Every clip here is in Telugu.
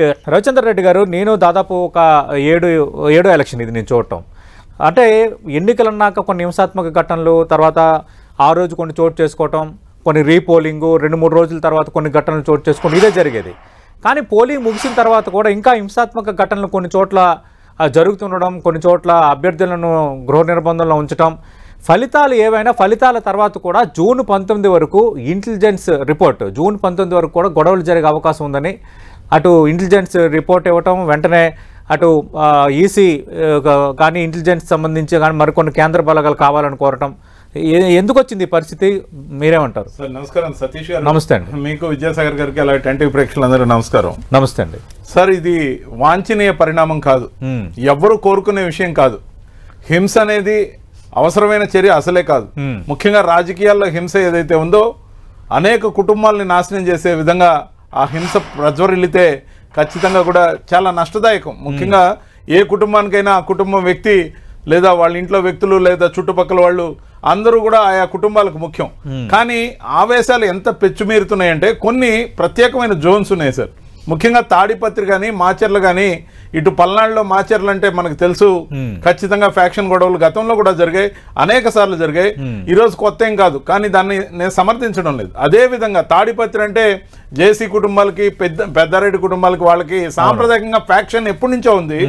రవిచంద్ర రెడ్డి గారు, నేను దాదాపు ఒక ఏడు ఎలక్షన్ ఇది నేను చూడటం. అంటే ఎన్నికలన్నాక కొన్ని హింసాత్మక ఘటనలు, తర్వాత ఆ రోజు కొన్ని చోటు చేసుకోవటం, కొన్ని రీపోలింగు, 2-3 రోజుల తర్వాత కొన్ని ఘటనలు చోటు చేసుకోవడం, ఇదే జరిగేది. కానీ పోలింగ్ ముగిసిన తర్వాత కూడా ఇంకా హింసాత్మక ఘటనలు కొన్ని చోట్ల జరుగుతుండడం, కొన్ని చోట్ల అభ్యర్థులను గృహ నిర్బంధంలో ఉంచడం, ఫలితాలు ఏవైనా ఫలితాల తర్వాత కూడా జూన్ 19 వరకు ఇంటెలిజెన్స్ రిపోర్ట్, జూన్ 19 వరకు కూడా గొడవలు జరిగే అవకాశం ఉందని అటు ఇంటెలిజెన్స్ రిపోర్ట్ ఇవ్వటం, వెంటనే అటు ఈసీ కానీ ఇంటెలిజెన్స్ సంబంధించి కానీ మరికొన్ని కేంద్ర బలగాలు కావాలని కోరటం, ఎందుకు వచ్చింది ఈ పరిస్థితి, మీరేమంటారు? సార్ నమస్కారం. సతీష్ గారు నమస్తే అండి. మీకు, విద్యాసాగర్ గారికి, అలాగే టెంటివ్ ప్రేక్షకులందరూ నమస్కారం. నమస్తే అండి. సార్, ఇది వాంఛనీయ పరిణామం కాదు, ఎవ్వరూ కోరుకునే విషయం కాదు. హింస అనేది అవసరమైన చర్య అసలే కాదు. ముఖ్యంగా రాజకీయాల్లో హింస ఏదైతే ఉందో అనేక కుటుంబాలని నాశనం చేసే విధంగా ఆ హింస ప్రజ్వరిల్లితే ఖచ్చితంగా కూడా చాలా నష్టదాయకం. ముఖ్యంగా ఏ కుటుంబానికైనా ఆ కుటుంబం వ్యక్తి లేదా వాళ్ళ ఇంట్లో వ్యక్తులు లేదా చుట్టుపక్కల వాళ్ళు అందరూ కూడా ఆయా కుటుంబాలకు ముఖ్యం. కానీ ఆవేశాలు ఎంత పెచ్చుమీరుతున్నాయంటే కొన్ని ప్రత్యేకమైన జోన్స్ ఉన్నాయి సార్. ముఖ్యంగా తాడిపత్రి కానీ మాచర్లు కానీ, ఇటు పల్నాడులో మాచర్లు అంటే మనకు తెలుసు, ఖచ్చితంగా ఫ్యాక్షన్ గొడవలు గతంలో కూడా జరిగాయి, అనేక సార్లు జరిగాయి. ఈరోజు కొత్త ఏం కాదు, కానీ దాన్ని నేను సమర్థించడం లేదు. అదే విధంగా తాడిపత్రి అంటే జేసీ కుటుంబాలకి, పెద్దారెడ్డి కుటుంబాలకి, వాళ్ళకి సాంప్రదాయకంగా ఫ్యాక్షన్ ఎప్పటి నుంచో ఉంది.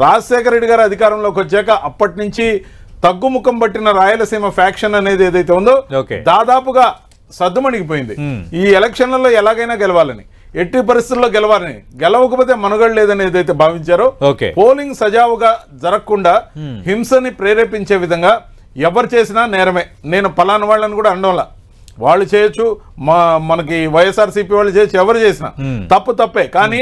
రాజశేఖర రెడ్డి గారు అధికారంలోకి వచ్చాక అప్పటి నుంచి తగ్గుముఖం పట్టిన రాయలసీమ ఫ్యాక్షన్ అనేది ఏదైతే ఉందో దాదాపుగా సద్దుమణిగిపోయింది. ఈ ఎలక్షన్లలో ఎలాగైనా గెలవాలని, ఎట్టి పరిస్థితుల్లో గెలవాలని, గెలవకపోతే మనుగడ లేదని ఏదైతే భావించారో, పోలింగ్ సజావుగా జరగకుండా హింసని ప్రేరేపించే విధంగా ఎవరు చేసినా నేరమే. నేను పలానా వాళ్ళని కూడా అనడంలా, వాళ్ళు చేయొచ్చు, మనకి వైఎస్ఆర్సీపీ వాళ్ళు చేయొచ్చు, ఎవరు చేసినా తప్పే. కానీ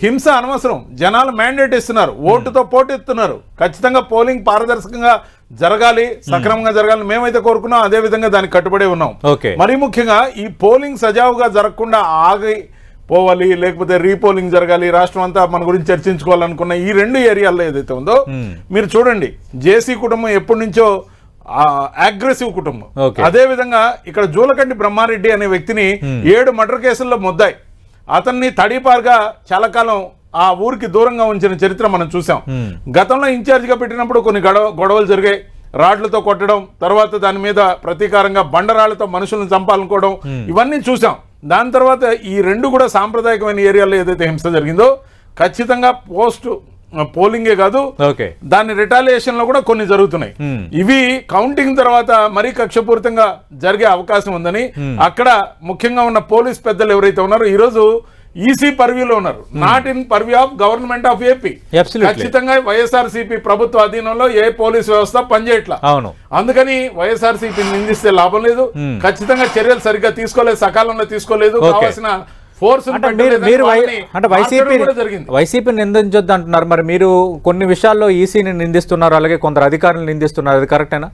హింస అనవసరం. జనాలు మ్యాండేట్ ఇస్తున్నారు, ఓటుతో పోటెత్తున్నారు. ఖచ్చితంగా పోలింగ్ పారదర్శకంగా జరగాలి, సక్రమంగా జరగాలని మేమైతే కోరుకున్నాం, అదే విధంగా దానికి కట్టుబడి ఉన్నాం. మరీ ముఖ్యంగా ఈ పోలింగ్ సజావుగా జరగకుండా ఆగి పోవాలి, లేకపోతే రీపోలింగ్ జరగాలి, రాష్ట్రం అంతా మన గురించి చర్చించుకోవాలనుకున్న ఈ 2 ఏరియాల్లో ఏదైతే ఉందో మీరు చూడండి. జేసీ కుటుంబం ఎప్పటి నుంచో అగ్రెసివ్ కుటుంబం. అదే విధంగా ఇక్కడ జూలకంటి బ్రహ్మారెడ్డి అనే వ్యక్తిని 7 మర్డర్ కేసుల్లో ముద్దాయి, అతన్ని తడిపారుగా చాలా కాలం ఆ ఊరికి దూరంగా ఉంచిన చరిత్ర మనం చూసాం. గతంలో ఇన్ఛార్జ్ గా పెట్టినప్పుడు కొన్ని గొడవలు జరిగాయి, రాడ్లతో కొట్టడం, తర్వాత దాని మీద ప్రతీకారంగా బండరాళ్లతో మనుషులను చంపాలనుకోవడం, ఇవన్నీ చూసాం. దాని తర్వాత ఈ 2 కూడా సాంప్రదాయకమైన ఏరియాలో ఏదైతే హింస జరిగిందో ఖచ్చితంగా పోస్ట్ పోలింగే కాదు, దాని రిటాలియేషన్ లో కూడా కొన్ని జరుగుతున్నాయి. ఇవి కౌంటింగ్ తర్వాత మరీ కక్షపూరితంగా జరిగే అవకాశం ఉందని అక్కడ ముఖ్యంగా ఉన్న పోలీస్ పెద్దలు ఎవరైతే ఉన్నారో ఈరోజు ఈసీ పర్వ్యూలో ఉన్నారు, not in purview of government of AP. ఖచ్చితంగా వైఎస్ఆర్సీపీ ప్రభుత్వ అధీనంలో ఏ పోలీస్ వ్యవస్థ పనిచేయట్లా. అందుకని వైఎస్ఆర్సీపీ నిందిస్తే లాభం లేదు. ఖచ్చితంగా చర్యలు సరిగ్గా తీసుకోలేదు, సకాలంలో తీసుకోలేదు, కావాల్సిన ఫోర్స్ వైసీపీ నిందించొద్దు అంటున్నారు. మరి మీరు కొన్ని విషయాల్లో ఈసీని నిందిస్తున్నారు, అలాగే కొందరు అధికారులు నిందిస్తున్నారు, అది కరెక్టేనా?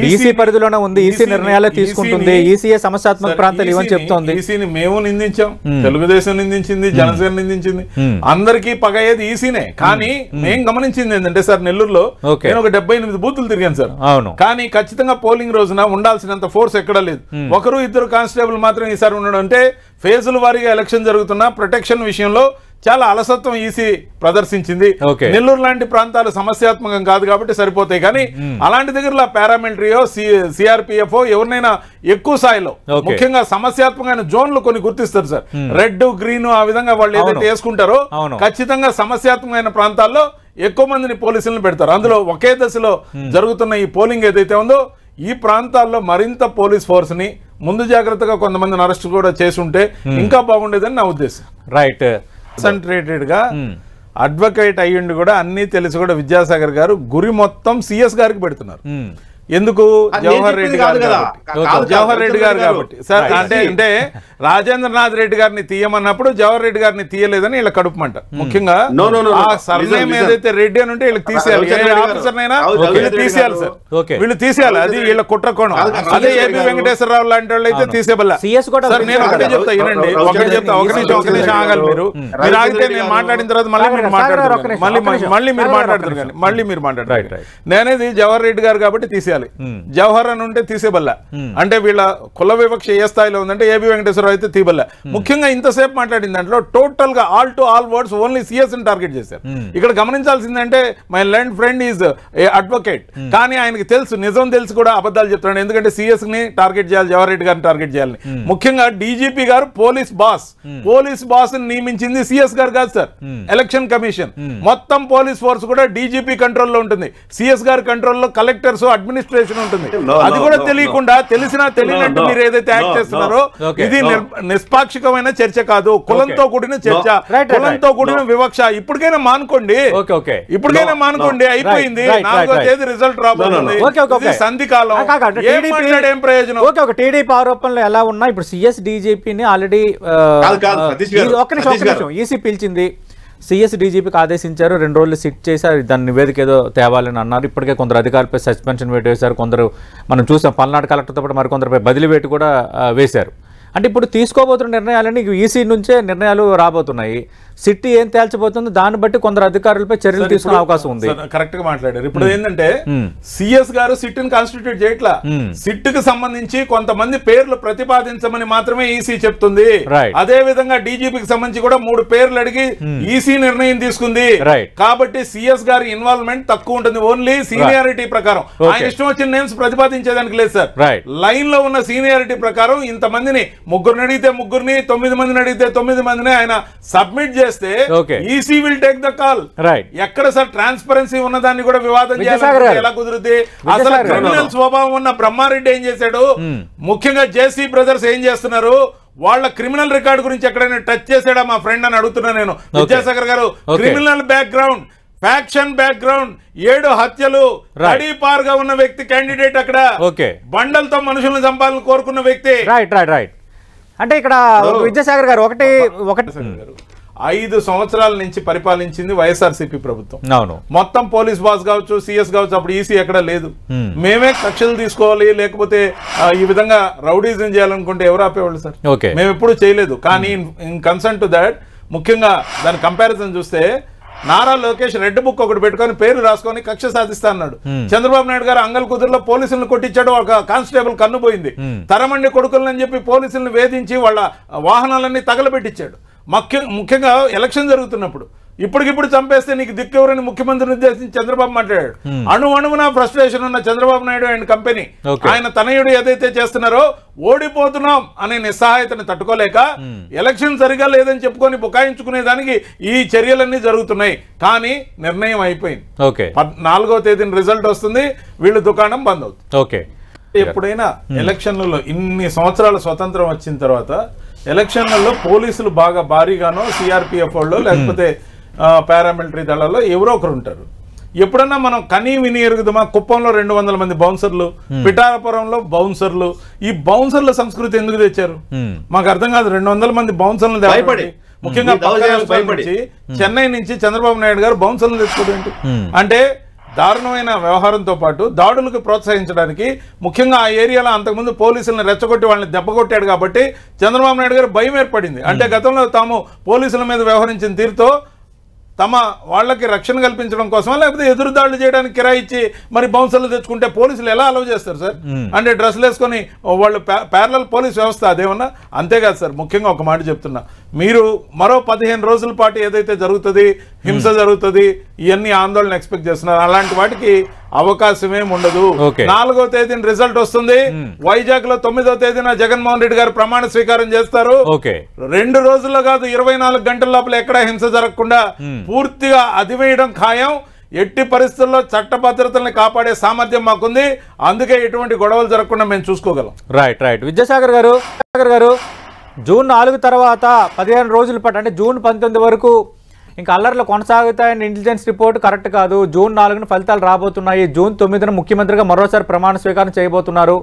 ఈసీ పరిధిలోనే ఉంది, ఈసీ నిర్ణయాలే తీసుకుంటుంది, ఈసీఏ సమస్యాత్మక ప్రాంతాలు ఇవని చెప్తోంది. ఈసీని మేము నిందించాం, తెలుగుదేశం నిందించింది, జనసేన నిందించింది, అందరికీ పగ అయ్యేది ఈసీనే. కానీ మేము గమనించింది ఏంటంటే సార్, నెల్లూరులో నేను ఒక 78 బూతులు తిరిగాను సార్. కానీ ఖచ్చితంగా పోలింగ్ రోజున ఉండాల్సినంత ఫోర్స్ ఎక్కడా లేదు. 1-2 కానిస్టేబుల్ మాత్రం ఈసారి ఉండడం అంటే ఫేజుల వారీగా ఎలక్షన్ జరుగుతున్న ప్రొటెక్షన్ విషయంలో చాలా అలసత్వం ఈసీ ప్రదర్శించింది. నెల్లూరు లాంటి ప్రాంతాలు సమస్యాత్మకం కాదు కాబట్టి సరిపోతాయి. కానీ అలాంటి దగ్గర పారామిలిటరీయో సిఆర్పిఎఫ్ ఎవరినైనా ఎక్కువ స్థాయిలో ముఖ్యంగా సమస్యాత్మకమైన జోన్లు కొన్ని గుర్తిస్తారు సార్, రెడ్ గ్రీన్ ఆ విధంగా వాళ్ళు ఏదైతే వేసుకుంటారో ఖచ్చితంగా సమస్యాత్మకమైన ప్రాంతాల్లో ఎక్కువ మందిని పోలీసులను పెడతారు. అందులో ఒకే దశలో జరుగుతున్న ఈ పోలింగ్ ఏదైతే ఉందో ఈ ప్రాంతాల్లో మరింత పోలీస్ ఫోర్స్ ని ముందు జాగ్రత్తగా కొంతమందిని అరెస్ట్ కూడా చేసి ఉంటే ఇంకా బాగుండేదని నా ఉద్దేశం. రైట్. కాన్సన్ట్రేటెడ్ గా అడ్వకేట్ అయ్యిండి కూడా అన్ని తెలిసి కూడా విద్యాసాగర్ గారు గురి మొత్తం సిఎస్ గారికి పెడుతున్నారు. ఎందుకు? జవహర్ రెడ్డి గారు కాబట్టి సార్. అంటే రాజేంద్రనాథ్ రెడ్డి గారిని తీయమన్నప్పుడు జవహర్ రెడ్డి గారిని తీయలేదని వీళ్ళ కడుపుమంట. ముఖ్యంగా ఆ సర్నేమ్ ఏదైతే రెడ్డి అని ఉంటే వీళ్ళకి తీసేయాలి, ఆఫీసర్నైనా వీళ్ళు తీసేయాలి సార్, వీళ్ళు తీసేయాలి. అది వీళ్ళ కుట్రకోణం. అదే ఏపీ వెంకటేశ్వరరావు లాంటి వాళ్ళు అయితే తీసేబల్ల. సార్ నేను ఒకటే చెప్తా, వినండి, ఒకటి చెప్తా, ఒక నిమిషం ఆగాలి. మీరు ఆగితే నేను మాట్లాడిన తర్వాత మళ్ళీ మీరు మాట్లాడతారు, మళ్ళీ మీరు మాట్లాడతారు, కానీ మళ్ళీ మీరు మాట్లాడతారు. నేనేది జవహర్ రెడ్డి గారు కాబట్టి తీసేయాలి. తీసేయాలి, జవహర్ అని ఉంటే తీసేబల్లా. అంటే వీళ్ళ కుల వివక్ష ఏ స్థాయిలో ఉందంటే ఏబి వెంకటేశ్వరరావు అయితే తీబల్లా. ముఖ్యంగా ఇంతసేపు మాట్లాడిన దాంట్లో టోటల్ గా all to all words only CS ని టార్గెట్ చేశారు. ఇక్కడ గమనించాల్సిందంటే my learned friend is advocate, కానీ ఆయనకి తెలుసు, నిజం తెలిసి కూడా అబద్ధాలు చెప్తున్నాడు. ఎందుకంటే సిఎస్ ని టార్గెట్ చేయాలి, జవహర్ రెడ్డి గారిని టార్గెట్ చేయాలని. ముఖ్యంగా డీజీపీ గారు పోలీస్ బాస్ నియమించింది సిఎస్ గారు కాదు సార్, ఎలక్షన్ కమిషన్. మొత్తం పోలీస్ ఫోర్స్ కూడా డీజీపీ కంట్రోల్లో ఉంటుంది, సిఎస్ గారి కంట్రోల్లో కలెక్టర్స్ అడ్మినిస్ట్రేషన్ ఉంటుంది. అది కూడా తెలియకుండా తెలిసినా తెలియనట్టు మీరు ఏదైతే యాక్ట్ చేస్తున్నారో ఇది నిష్పాక్షికమైన చర్చ కాదు, కులంతో కూడిన చర్చ, కులంతో కూడిన వివక్ష. ఇప్పటికైనా మానుకోండి, ఇప్పటికైనా మానుకోండి, అయిపోయింది. 4వ తేదీ రిజల్ట్ రాబోతుంది, సంధికాలం, ఏం ప్రయోజనం? టీడీపీ ఆరోపణలు ఎలా ఉన్నా ఇప్పుడు సిఎస్ డీజీపీని ఆల్రెడీ ఒక్క నిమిషం ఈసీ పిలిచింది, సిఎస్ డీజీపీకి ఆదేశించారు, 2 రోజులు సిట్ చేశారు, దాని నివేదిక ఏదో తేవాలని అన్నారు. ఇప్పటికే కొందరు అధికారులపై సస్పెన్షన్ వేటు వేశారు, కొందరు మనం చూసాం పల్నాడు కలెక్టర్తో పాటు మరికొందరిపై బదిలీ వేటు కూడా వేశారు. అంటే ఇప్పుడు తీసుకోబోతున్న నిర్ణయాలని ఈసీ నుంచే నిర్ణయాలు రాబోతున్నాయి. సిట్టి ఏం తేల్చబోతుందో దాన్ని బట్టి కొందరు అధికారులపై చర్యలు తీసుకునే అవకాశం ఉంది. కరెక్ట్ గా మాట్లాడారు. ఇప్పుడు ఏంటంటే సిఎస్ గారు సిట్ ని కాన్స్టిట్యూట్ చేయట్లా, సిట్ కి సంబంధించి కొంతమంది పేర్లు ప్రతిపాదించమని మాత్రమే ఈసీ చెప్తుంది. అదే విధంగా డీజీపీకి సంబంధించి కూడా 3 పేర్లు అడిగి ఈసీ నిర్ణయం తీసుకుంది. కాబట్టి సిఎస్ గారి ఇన్వాల్వ్మెంట్ తక్కువ ఉంటుంది, ఓన్లీ సీనియారిటీ ప్రకారం. ఆయన ఇష్టం వచ్చిన నేమ్స్ ప్రతిపాదించేదానికి లేదు సార్. లైన్ లో ఉన్న సీనియారిటీ ప్రకారం ఇంతమందిని 3 అడిగితే 3, 9 మందిని అడిగితే 9 మందిని ఆయన సబ్మిట్ చేస్తే EC will take the call. ఎక్కడ సార్ ట్రాన్స్పరెన్సీ ఉన్నదాన్ని కూడా వివాదం చేయాలంటే ఎలా కుదురుతుంది? అసలు క్రిమినల్ స్వభావం ఉన్న బ్రహ్మారెడ్డి ఏం చేశాడు, ముఖ్యంగా జేసీ బ్రదర్స్ ఏం చేస్తున్నారు, వాళ్ళ క్రిమినల్ రికార్డు గురించి ఎక్కడైనా టచ్ చేశాడా మా ఫ్రెండ్ అని అడుగుతున్నా నేను. విద్యాసాగర్ గారు, క్రిమినల్ బ్యాక్గ్రౌండ్, ఫ్యాక్షన్ బ్యాక్గ్రౌండ్, 7 హత్యలు, అడీపార్గా ఉన్న వ్యక్తి క్యాండిడేట్, అక్కడ బండలతో మనుషులను చంపాలని కోరుకున్న వ్యక్తి. అంటే ఇక్కడ విద్యాసాగర్ గారు ఒకటి 5 సంవత్సరాల నుంచి పరిపాలించింది వైఎస్ఆర్సీపీ ప్రభుత్వం. మొత్తం పోలీస్ బాస్ కావచ్చు, సిఎస్ కావచ్చు, అప్పుడు ఈసీ ఎక్కడ లేదు. మేమే కక్షలు తీసుకోవాలి, లేకపోతే ఈ విధంగా రౌడీజం చేయాలనుకుంటే ఎవరు ఆపేవాళ్ళు సార్? మేము ఎప్పుడు చేయలేదు. కానీ ఇన్ కన్సర్న్ టు దాట్, ముఖ్యంగా దాని కంపారిజన్ చూస్తే నారా లోకేష్ రెడ్ బుక్ ఒకటి పెట్టుకొని పేరు రాసుకొని కక్ష సాధిస్తా అన్నాడు. చంద్రబాబు నాయుడు గారు అంగల్ కుదురులో పోలీసులను కొట్టించాడు, ఒక కానిస్టేబుల్ కన్నుపోయింది. తరమండి కొడుకులని చెప్పి పోలీసులను వేధించి వాళ్ళ వాహనాలన్నీ తగలబెట్టించాడు. ముఖ్యంగా ఎలక్షన్ జరుగుతున్నప్పుడు ఇప్పటికిప్పుడు చంపేస్తే నీకు దిక్కెవరని ముఖ్యమంత్రిని ఉద్దేశించి చంద్రబాబు మాట్లాడాడు. అణువణువున ఫ్రస్ట్రేషన్ ఉన్న చంద్రబాబు నాయుడు అండ్ కంపెనీ, ఆయన తనయుడు ఏదైతే చేస్తున్నారో ఓడిపోతున్నాం అనే నిస్సహాయతను తట్టుకోలేక ఎలక్షన్ సరిగా లేదని చెప్పుకొని బుకాయించుకునే దానికి ఈ చర్యలన్నీ జరుగుతున్నాయి. కానీ నిర్ణయం అయిపోయింది, 4వ తేదీన రిజల్ట్ వస్తుంది, వీళ్ళు దుకాణం బంద్ అవుతుంది. ఎప్పుడైనా ఎలక్షన్లలో ఇన్ని సంవత్సరాల స్వతంత్రం వచ్చిన తర్వాత ఎలక్షన్లలో పోలీసులు బాగా భారీగానో సిఆర్పిఎఫ్ వాళ్ళు లేకపోతే పారామిలిటరీ దళాల్లో ఎవరో ఒకరు ఉంటారు. ఎప్పుడన్నా మనం కనీ విని ఎరుగుదామా? కుప్పంలో 200 మంది బౌన్సర్లు, పిఠాపురంలో బౌన్సర్లు. ఈ బౌన్సర్ల సంస్కృతి ఎందుకు తెచ్చారు మాకు అర్థం కాదు. 200 మంది బౌన్సర్లు తేపడి, ముఖ్యంగా చెన్నై నుంచి చంద్రబాబు నాయుడు గారు బౌన్సర్లు తెచ్చుకోవడం అంటే దారుణమైన వ్యవహారంతో పాటు దాడులకు ప్రోత్సహించడానికి, ముఖ్యంగా ఆ ఏరియాలో అంతకుముందు పోలీసులను రెచ్చగొట్టి వాళ్ళని దెబ్బకొట్టాడు కాబట్టి చంద్రబాబు నాయుడు గారు భయం ఏర్పడింది. అంటే గతంలో తాము పోలీసుల మీద వ్యవహరించిన తీరుతో తమ వాళ్ళకి రక్షణ కల్పించడం కోసమా, లేకపోతే ఎదురుదాడులు చేయడానికి కిరాయి ఇచ్చి మరి బౌన్సర్లు తెచ్చుకుంటే పోలీసులు ఎలా అలౌ చేస్తారు సార్? అంటే డ్రెస్సులు వేసుకొని వాళ్ళు ప్యారలల్ పోలీస్ వ్యవస్థ అదేమన్నా? అంతేకాదు సార్, ముఖ్యంగా ఒక మాట చెప్తున్నా, మీరు మరో 15 రోజుల పాటు ఏదైతే జరుగుతుంది, హింస జరుగుతుంది, ఇవన్నీ ఆందోళన ఎక్స్పెక్ట్ చేస్తున్నారు. అలాంటి వాటికి అవకాశమేం ఉండదు. 4వ తేదీన రిజల్ట్ వస్తుంది. వైజాగ్ లో 9వ తేదీన జగన్మోహన్ రెడ్డి గారు ప్రమాణ స్వీకారం చేస్తారు. 2 రోజుల్లో కాదు, 24 గంటల లోపల ఎక్కడా హింస జరగకుండా పూర్తిగా అదివేయడం ఖాయం. ఎట్టి పరిస్థితుల్లో చట్ట భద్రతల్ని కాపాడే సామర్థ్యం మాకుంది. అందుకే ఎటువంటి గొడవలు జరగకుండా మేము చూసుకోగలం. రైట్. విద్యాసాగర్ గారు జూన్ 4 తర్వాత 15 రోజుల పాటు, అంటే జూన్ 19 వరకు ఇంకా అల్లర్లు కొనసాగుతాయని ఇంటెలిజెన్స్ రిపోర్ట్ కరెక్ట్ కాదు. జూన్ 4న ఫలితాలు రాబోతున్నాయి. జూన్ 9న ముఖ్యమంత్రిగా మరోసారి ప్రమాణ స్వీకారం చేయబోతున్నారు.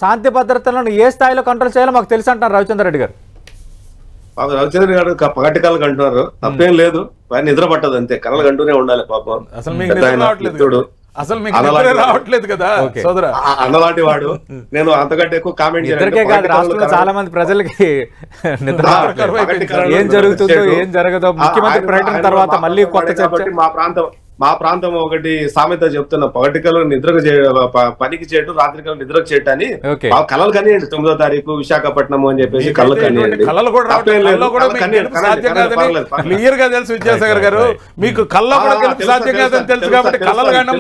శాంతి భద్రతలను ఏ స్థాయిలో కంట్రోల్ చేయాలో మాకు తెలుసు అంటున్నారు రవిచంద్ర రెడ్డి గారు. రవిచంద్ర గారు పగటి కళలు అంటున్నారు, తప్పేం లేదు, నిద్ర పట్టదు అంతే, కళలు అంటూనే ఉండాలి పాపం. రావట్లేదు కదా అన్నలాంటి వాడు. నేను అంతకంటే ఎక్కువ కామెంట్ చాలా మంది ప్రజలకి ఏం జరుగుతుందో ఏం జరగదో ముఖ్యమంత్రి ప్రకటన తర్వాత మళ్ళీ కొత్త మా ప్రాంతం మా ప్రాంతం ఒకటి సామెత చెప్తున్నా, పగటికలు నిద్రకు పనికి చేయటం, రాత్రికలు నిద్రకు చేయటం అని కళలు కనియండి. 9వ తారీఖు విశాఖపట్నం అని చెప్పేసి కళ్ళు కనియండి. క్లియర్ గా తెలుసు విద్యాసాగర్ గారు, మీకు కళ్ళ కూడా గెలుపు సాధ్యం కాదని తెలుసు కాబట్టి కళ్ళలు కన్నా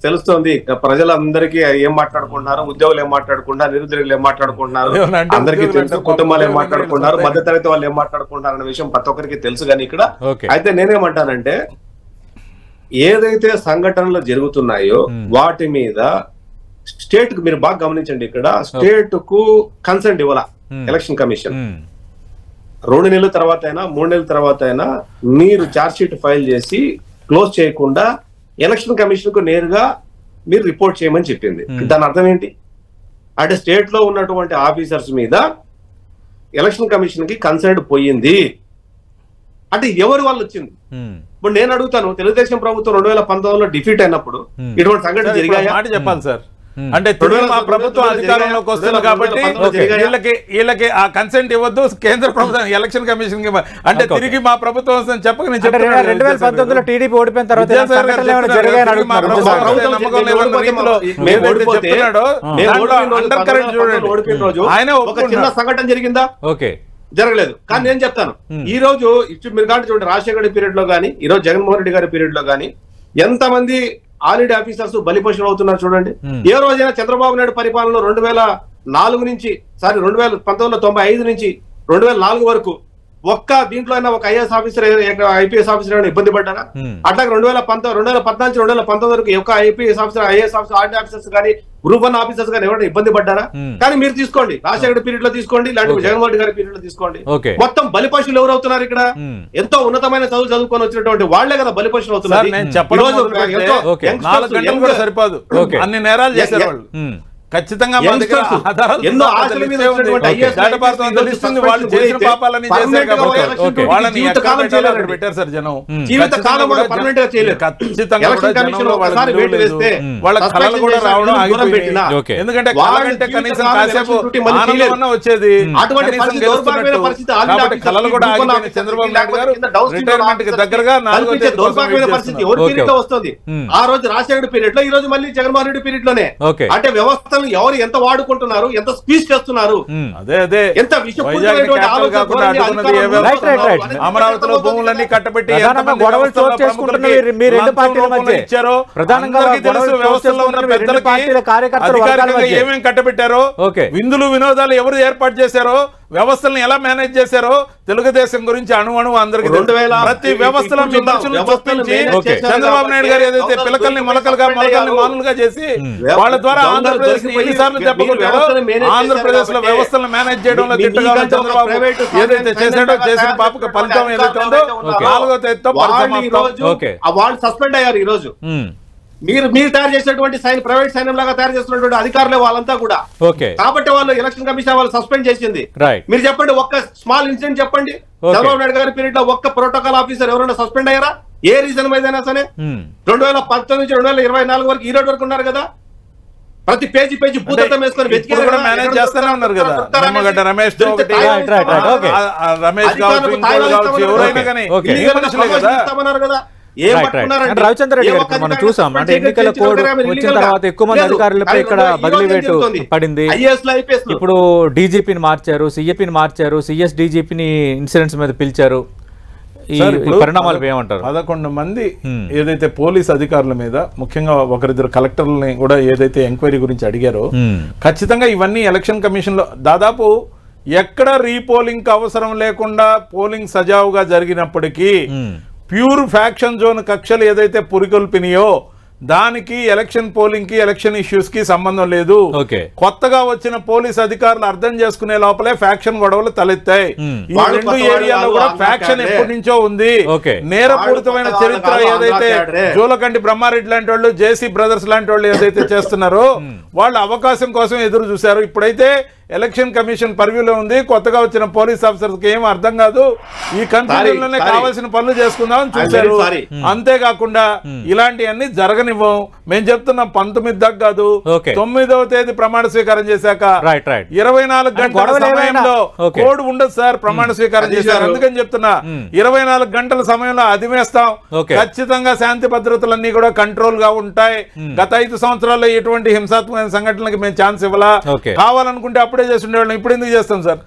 తెలుస్తోంది. ప్రజలందరికీ ఏం మాట్లాడుకుంటున్నారు, ఉద్యోగులు ఏం మాట్లాడుకుంటున్నారు, నిరుద్యోగులు ఏం మాట్లాడుకుంటున్నారు, అందరికీ తెలుసు. కుటుంబాలు ఏం మాట్లాడుకుంటున్నారు, మధ్యతరగతి వాళ్ళు ఏం మాట్లాడుకుంటున్నారు అనే విషయం ప్రతి ఒక్కరికి తెలుసు. కానీ ఇక్కడ అయితే నేనేమంటానంటే, ఏదైతే సంఘటనలు జరుగుతున్నాయో వాటి మీద స్టేట్ కు, మీరు బాగా గమనించండి, ఇక్కడ స్టేట్ కు కన్సెంట్ ఇవ్వాల ఎలక్షన్ కమిషన్. 2 నెలల తర్వాత అయినా 3 నెలల తర్వాత అయినా మీరు ఛార్జ్ షీట్ ఫైల్ చేసి క్లోజ్ చేయకుండా ఎలక్షన్ కమిషన్ కు నేరుగా మీరు రిపోర్ట్ చేయమని చెప్పింది. దాని అర్థం ఏంటి అంటే, స్టేట్ లో ఉన్నటువంటి ఆఫీసర్స్ మీద ఎలక్షన్ కమిషన్ కి కన్సర్న్ పోయింది అంటే ఎవరు వాళ్ళు వచ్చింది. ఇప్పుడు నేను అడుగుతాను, తెలుగుదేశం ప్రభుత్వం 2019లో డిఫీట్ అయినప్పుడు ఇటువంటి సంఘటన జరిగాయా? చెప్పాలి సార్. అంటే మా ప్రభుత్వం అధికారంలోకి వస్తుంది కాబట్టి వీళ్ళకి ఆ కన్సెంట్ ఇవ్వద్దు కేంద్ర ప్రభుత్వం ఎలక్షన్ కమిషన్ కి, అంటే తిరిగి మా ప్రభుత్వం వస్తుందని చెప్పక నేను చెప్తున్నాను. 2019లో టీడీపీ ఓడిపోయిన తర్వాత ఆయన ఒక చిన్న సంఘటన జరిగిందా? జరగలేదు. కానీ నేను చెప్తాను, ఈ రోజు మీరు కానీ చూడండి, రాజశేఖర పీరియడ్ లో గానీ, ఈ రోజు జగన్మోహన్ రెడ్డి గారి పీరియడ్ లో గానీ ఎంతమంది ఆల్రెడీ ఆఫీసర్స్ బలిపశులు అవుతున్నారు చూడండి. ఏ రోజైనా చంద్రబాబు నాయుడు పరిపాలనలో 2004 నుంచి 1995 నుంచి 2004 వరకు ఒక్క దీంట్లో అయినా ఒక ఐఏఎస్ ఆఫీసర్, ఐపీఎస్ ఆఫీసర్ ఏమైనా ఇబ్బంది పడ్డారా? అట్లాగే 2014 2019 వరకు ఒక IPS officer, IAS officer, RD officers కానీ, గ్రూప్ 1 ఆఫీసర్స్ కానీ ఎవరైనా ఇబ్బంది పడ్డారా? కానీ మీరు తీసుకోండి, రాజశేఖర పీరియడ్ లో తీసుకోండి, ఇలాంటి జగన్మోహన్ రెడ్డి గారి పీరియడ్ లో తీసుకోండి, మొత్తం బలిపశులు ఎవరు అవుతున్నారు? ఇక్కడ ఎంతో ఉన్నతమైన చదువుకొని వచ్చినటువంటి వాళ్లే కదా బలిపశులు అవుతున్నారు. సరిపోదు, అన్ని నేరాలు చేశారు వాళ్ళు. ఖచ్చితంగా ఎన్నో ఆశల మీద పెట్టారు సార్ జనం. జీవితకాలం పర్మనెంట్ గా చేయలేదు. వాళ్ళ కళలు కూడా రావడం ఆగిపోయింది. ఎందుకంటే కళ కనీసం కాసేపు ఆనందం వచ్చేది, కాబట్టి కళలు కూడా ఆగిపోయింది. చంద్రబాబు నాయుడు గారు రిటైర్మెంట్ కి దగ్గరగా దౌర్భాగ్యమైన పరిస్థితి ఎవరి పీరియడ్ లో వస్తుంది. ఆ రోజు రాజశేఖర పీరియడ్ లో, ఈ రోజు మళ్ళీ జగన్మోహన్ రెడ్డి పీరియడ్ లోనే. అంటే వ్యవస్థలు ఎవరు ఎంత వాడుకుంటున్నారు, ఎంత స్పీచ్ చేస్తున్నారు, ఎంత అమరావతిలో భూములన్నీ కట్టబెట్టి ఏమేమి కట్టబెట్టారో, విందులు వినోదాలు ఎవరు ఏర్పాటు చేశారో, వ్యవస్థలను ఎలా మేనేజ్ చేశారో తెలుగుదేశం గురించి అణువణువు అందరికి ప్రతి వ్యవస్థలో చంద్రబాబు నాయుడు గారు ఏదైతే పిలకల్ని మొలకలుగా మానులుగా చేసి వాళ్ళ ద్వారా ఆంధ్రప్రదేశ్ ఎన్నిసార్లు దెబ్బకొట్టారో, ఆంధ్రప్రదేశ్ లో వ్యవస్థలను మేనేజ్ చేయడంలో తిట్టగా చంద్రబాబు ఏదైతే చేశాడో, చేసిన పాపకు ఫలితం ఏదైతే ఉందో 4వ తేదీతో వాళ్ళు సస్పెండ్ అయ్యారు. ఈ రోజు మీరు తయారు చేసినటువంటి ప్రైవేట్ సైన్యం లాగా తయారు చేస్తున్నటువంటి అధికారులు వాళ్ళంతా కూడా. కాబట్టి వాళ్ళు ఎలక్షన్ కమిషన్ వాళ్ళు సస్పెండ్ చేసింది. మీరు చెప్పండి, ఒక్క స్మాల్ ఇన్సిడెంట్ చెప్పండి, చంద్రబాబు నాయుడు గారి పీరియడ్ లో ఒక్క ప్రోటోకాల్ ఆఫీసర్ ఎవరైనా సస్పెండ్ అయ్యారా? ఏ రీజన్ మీద సరే 2019 నుంచి 2024 వరకు ఈ రోజు వరకు ఉన్నారు కదా. ప్రతి పేజీ భూతత్వం వేసుకొని మేనేజ్ చేస్తూనే ఉన్నారు కదా. రమేష్ కదా. రవిచంద్ర రెడ్డి గారు మనం చూసాం, అంటే ఎన్నికల కోడ్ వచ్చిన తర్వాత ఎక్కువ మంది అధికారులపై ఇక్కడ బదిలీ వేటు పడింది. ఇప్పుడు డీజీపీని మార్చారు, సిఏపీని మార్చారు, సిఎస్ డీజీపీని ఇన్సిడెంట్స్ మీద పిలిచారు. ఈ పరిణామాలు ఏమంటారు? 11 మంది ఏదైతే పోలీస్ అధికారుల మీద, ముఖ్యంగా ఒకరిద్దరు కలెక్టర్లని కూడా ఏదైతే ఎంక్వైరీ గురించి అడిగారో, ఖచ్చితంగా ఇవన్నీ ఎలక్షన్ కమిషన్ లో దాదాపు ఎక్కడ రీపోలింగ్ అవసరం లేకుండా పోలింగ్ సజావుగా జరిగినప్పటికీ ప్యూర్ ఫ్యాక్షన్ జోన్ కక్షలు ఏదైతే పురికొల్పినాయో దానికి ఎలక్షన్ పోలింగ్ కి, ఎలక్షన్ ఇష్యూస్ కి సంబంధం లేదు. కొత్తగా వచ్చిన పోలీస్ అధికారులు అర్థం చేసుకునే లోపలే ఫ్యాక్షన్ గొడవలు తలెత్తాయి. ఈ 2 ఏరియాలో కూడా ఫ్యాక్షన్ ఎప్పటి నుంచో ఉంది. నేరపూరితమైన చరిత్ర ఏదైతే జూలకంటి బ్రహ్మారెడ్డి లాంటి వాళ్ళు, జేసీ బ్రదర్స్ లాంటి వాళ్ళు ఏదైతే చేస్తున్నారో వాళ్ళు అవకాశం కోసం ఎదురు చూశారు. ఇప్పుడైతే ఎలక్షన్ కమిషన్ పర్వ్యూలో ఉంది. కొత్తగా వచ్చిన పోలీస్ ఆఫీసర్స్ కి ఏం అర్థం కాదు. ఈ కన్ఫ్యూజన్ లోనే కావాల్సిన పనులు చేసుకుందామని చూశారు. అంతేకాకుండా ఇలాంటివన్నీ జరగనివ్వం. మేము చెప్తున్నాం 19 దాకా కాదు, 9వ తేదీ ప్రమాణ స్వీకారం చేశాక 24 గంటల సమయంలో కోడ్ ఉండదు సార్. ప్రమాణ స్వీకారం చేశారు అందుకని చెప్తున్నా 24 గంటల సమయంలో అదిమేస్తాం. ఖచ్చితంగా శాంతి భద్రతలన్నీ కూడా కంట్రోల్ గా ఉంటాయి. గత 5 సంవత్సరాల్లో ఎటువంటి హింసాత్మక సంఘటనలకు మేము ఛాన్స్ ఇవ్వాలా. కావాలనుకుంటే అప్పుడే చేసి ఉండేవాళ్ళం. ఇప్పుడు ఎందుకు చేస్తాం సార్?